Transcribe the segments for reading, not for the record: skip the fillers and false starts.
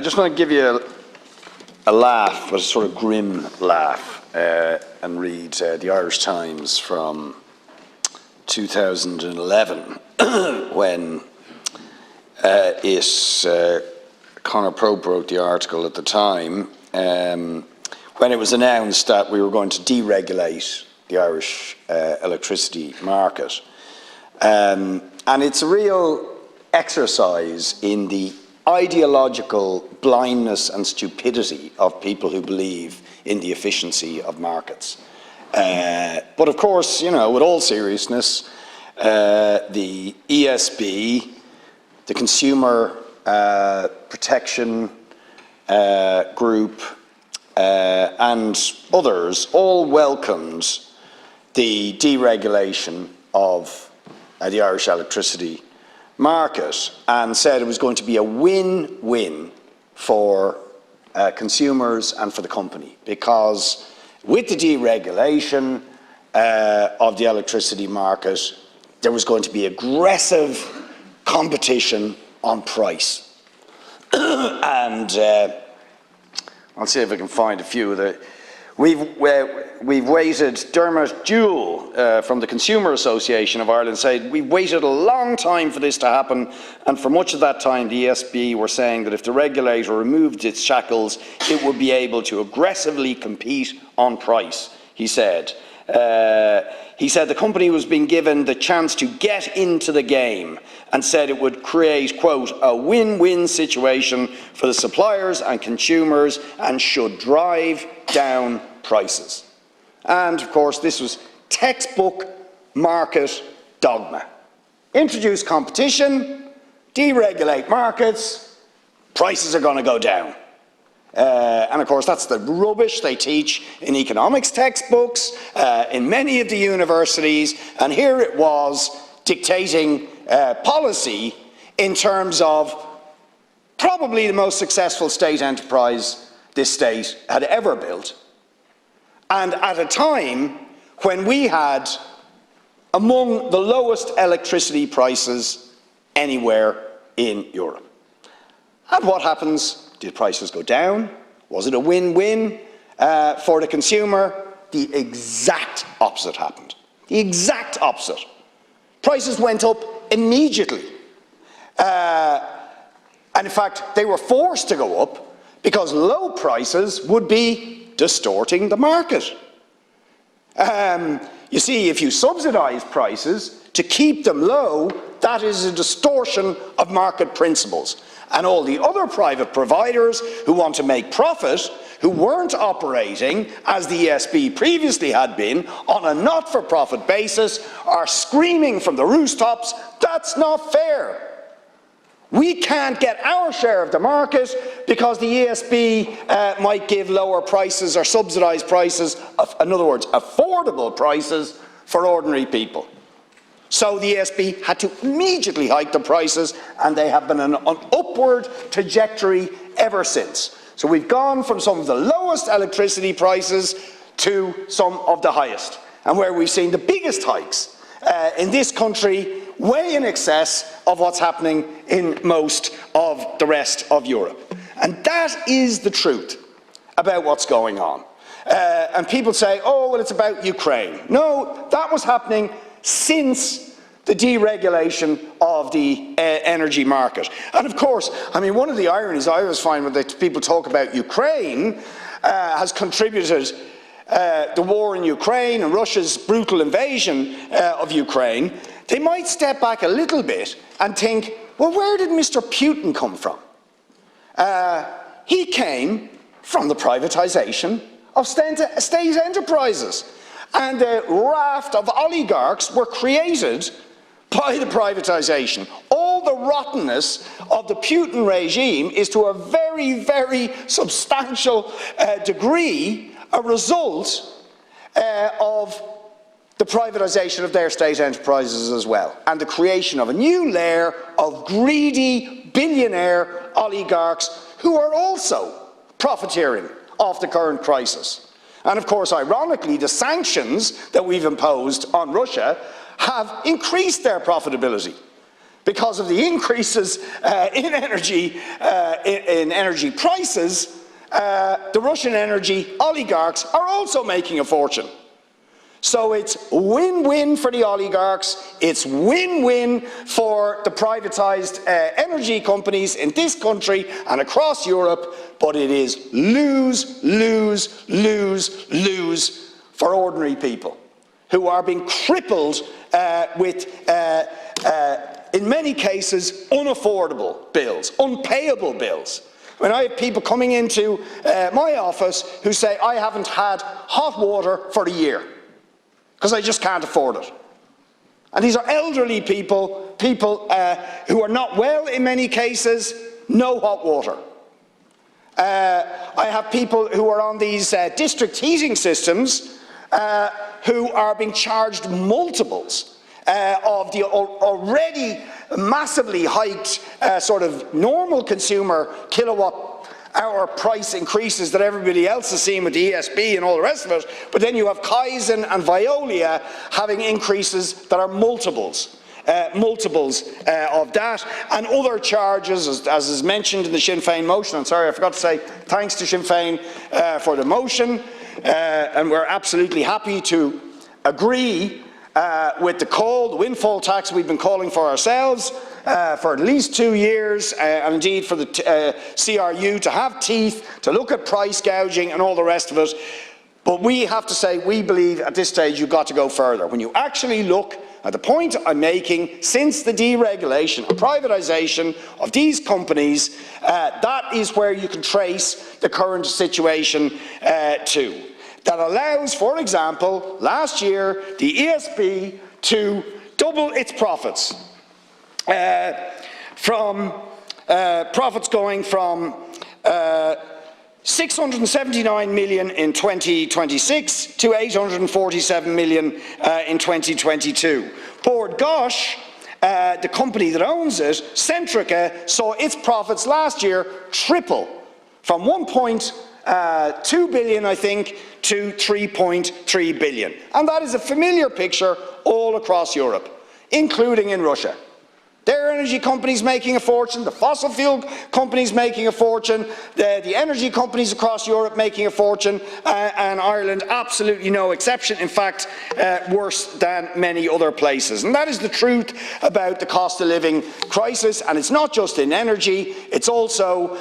just want to give you a laugh, but a sort of grim laugh, and read the Irish Times from 2011, when Conor Pope wrote the article at the time, when it was announced that we were going to deregulate the Irish electricity market. And it's a real exercise in the ideological blindness and stupidity of people who believe in the efficiency of markets. But of course, you know, with all seriousness, the ESB, the Consumer Protection Group, and others all welcomed the deregulation of the Irish electricity market and said it was going to be a win-win for consumers and for the company, because with the deregulation of the electricity market, there was going to be aggressive competition on price. And I'll see if I can find a few of the... We've waited, Dermot Jewell from the Consumer Association of Ireland said, we've waited a long time for this to happen, and for much of that time the ESB were saying that if the regulator removed its shackles, it would be able to aggressively compete on price, he said. He said the company was being given the chance to get into the game and said it would create, quote, a win-win situation for the suppliers and consumers and should drive down prices. And of course, this was textbook market dogma. Introduce competition, deregulate markets, prices are going to go down. And of course, that's the rubbish they teach in economics textbooks, in many of the universities, and here it was dictating policy in terms of probably the most successful state enterprise this state had ever built, and at a time when we had among the lowest electricity prices anywhere in Europe. And what happens? Did prices go down? Was it a win-win for the consumer? The exact opposite happened. The exact opposite. Prices went up immediately. And in fact, they were forced to go up because low prices would be distorting the market. You see, if you subsidise prices to keep them low, that is a distortion of market principles. And all the other private providers who want to make profit, who weren't operating, as the ESB previously had been, on a not-for-profit basis, are screaming from the rooftops, that's not fair. We can't get our share of the market because the ESB might give lower prices or subsidise prices, in other words, affordable prices for ordinary people. So the ESB had to immediately hike the prices, and they have been on an upward trajectory ever since. So we've gone from some of the lowest electricity prices to some of the highest, and where we've seen the biggest hikes in this country, way in excess of what's happening in most of the rest of Europe. And that is the truth about what's going on. And people say, oh, well, it's about Ukraine. No, that was happening since the deregulation of the energy market. And of course, I mean, one of the ironies I always find when people talk about Ukraine has contributed the war in Ukraine and Russia's brutal invasion of Ukraine, they might step back a little bit and think, well, where did Mr. Putin come from? He came from the privatisation of state enterprises. And a raft of oligarchs were created by the privatisation. All the rottenness of the Putin regime is to a very, very substantial degree a result of the privatisation of their state enterprises as well, and the creation of a new layer of greedy billionaire oligarchs who are also profiteering off the current crisis. And of course, ironically, the sanctions that we've imposed on Russia have increased their profitability, because of the increases in energy prices, the Russian energy oligarchs are also making a fortune. So it's win-win for the oligarchs, it's win-win for the privatised energy companies in this country and across Europe, but it is lose, lose, lose, lose for ordinary people who are being crippled with, in many cases, unaffordable bills, unpayable bills. When I have people coming into my office who say, I haven't had hot water for a year because I just can't afford it. And these are elderly people, who are not well in many cases, no hot water. I have people who are on these district heating systems who are being charged multiples of the already massively hiked sort of normal consumer kilowatt hour price increases that everybody else is seeing with the ESB and all the rest of it, but then you have Kaizen and Veolia having increases that are multiples of that, and other charges, as is mentioned in the Sinn Féin motion. I'm sorry, I forgot to say thanks to Sinn Féin for the motion, and we're absolutely happy to agree with the windfall tax we've been calling for ourselves for at least 2 years, and indeed for the CRU to have teeth, to look at price gouging and all the rest of it. But we have to say, we believe at this stage you've got to go further. When you actually look at the point I'm making, since the deregulation and privatisation of these companies, that is where you can trace the current situation to. That allows, for example, last year, the ESB to double its profits, from profits going from 679 million in 2026 to 847 million in 2022. Bord Gáis, the company that owns it, Centrica, saw its profits last year triple from 1.2 billion, I think, to 3.3 billion. And that is a familiar picture all across Europe, including in Russia. Their energy companies making a fortune, the fossil fuel companies making a fortune, the energy companies across Europe making a fortune, and Ireland absolutely no exception, in fact worse than many other places. And that is the truth about the cost of living crisis, and it's not just in energy, it's also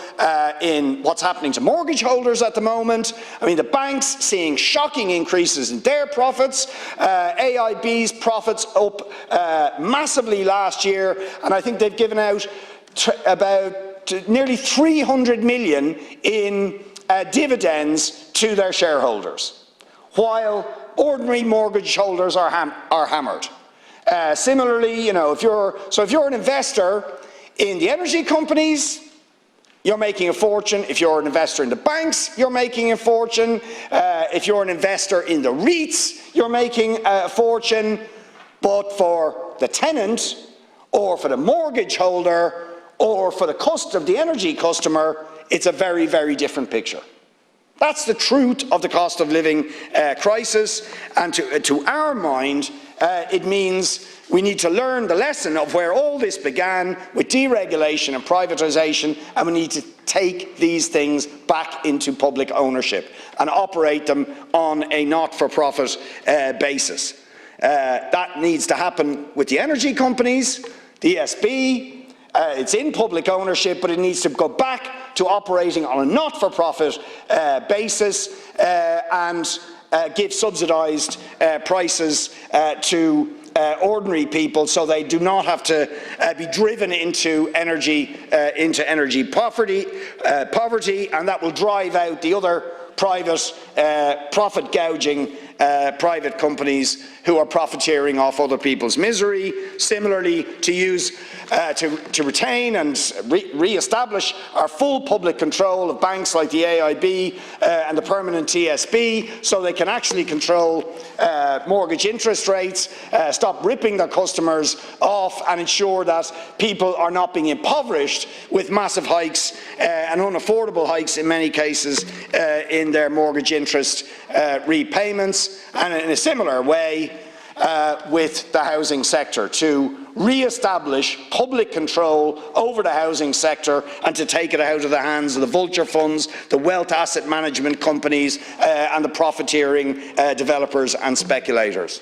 in what's happening to mortgage holders at the moment. I mean, the banks seeing shocking increases in their profits, AIB's profits up massively last year, and I think they've given out about nearly 300 million in dividends to their shareholders, while ordinary mortgage holders are hammered. Similarly, you know, if you're an investor in the energy companies, you're making a fortune. If you're an investor in the banks, you're making a fortune. If you're an investor in the REITs, you're making a fortune. But for the tenant, or for the mortgage holder, or for the energy customer, it's a very, very different picture. That's the truth of the cost of living crisis, and to our mind, it means we need to learn the lesson of where all this began with deregulation and privatisation, and we need to take these things back into public ownership and operate them on a not-for-profit basis. That needs to happen with the energy companies, the ESB. It's in public ownership, but it needs to go back to operating on a not-for-profit basis and give subsidised prices to ordinary people, so they do not have to be driven into energy poverty, and that will drive out the other private profit gouging private companies who are profiteering off other people's misery. Similarly, to retain and re-establish our full public control of banks like the AIB and the permanent TSB, so they can actually control mortgage interest rates, stop ripping their customers off, and ensure that people are not being impoverished with massive hikes and unaffordable hikes in many cases in their mortgage interest repayments. And in a similar way, with the housing sector to re-establish public control over the housing sector and to take it out of the hands of the vulture funds, the wealth asset management companies and the profiteering developers and speculators.